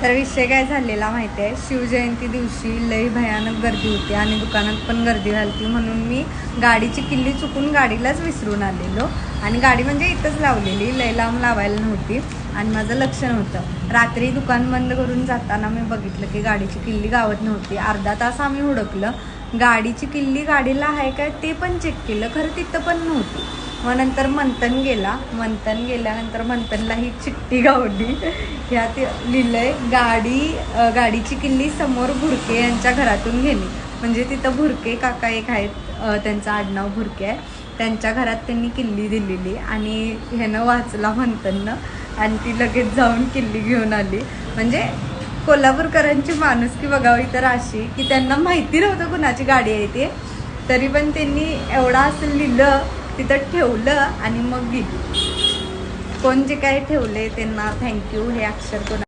तर विषय काय झालेला माहिती आहे, शिवजयंती दिवशी लई भयानक गर्दी होती आणि दुकानात पण गर्दी झाली, म्हणून मी गाडीची किल्ली चुकून गाडीलाच विसरून आलेलो. आणि गाडी म्हणजे इथंच लावलेली, लई लांब लावायला नव्हती आणि माझं लक्ष नव्हतं. रात्री दुकान बंद करून जाताना मी बघितलं की गाडीची किल्ली गावात नव्हती. अर्धा तास आम्ही हुडकलं, गाडीची किल्ली गाडीला आहे काय ते पण चेक केलं, खरं तिथं पण नव्हती. मग नंतर मंथन गेल्यानंतर मंथनला ही चिठ्ठी गावली. ह्यात लिहिलंय, गाडीची किल्ली समोर भुरके यांच्या घरातून गेली. म्हणजे तिथं भुरके काका एक आहेत, त्यांचं आडनाव भुरके आहे, त्यांच्या घरात त्यांनी किल्ली दिलेली. आणि ह्यानं वाचला मंथननं आणि ती लगेच जाऊन किल्ली घेऊन आली. म्हणजे कोल्हापूरकरांची माणुसकी बघावी तर अशी की त्यांना माहिती नव्हतं कुणाची गाडी आहे ते, तरी पण त्यांनी एवढा असं लिहिलं, तिथं ठेवलं आणि मग गेली. कोण जे काय ठेवले त्यांना थँक्यू. हे अक्षर कोणा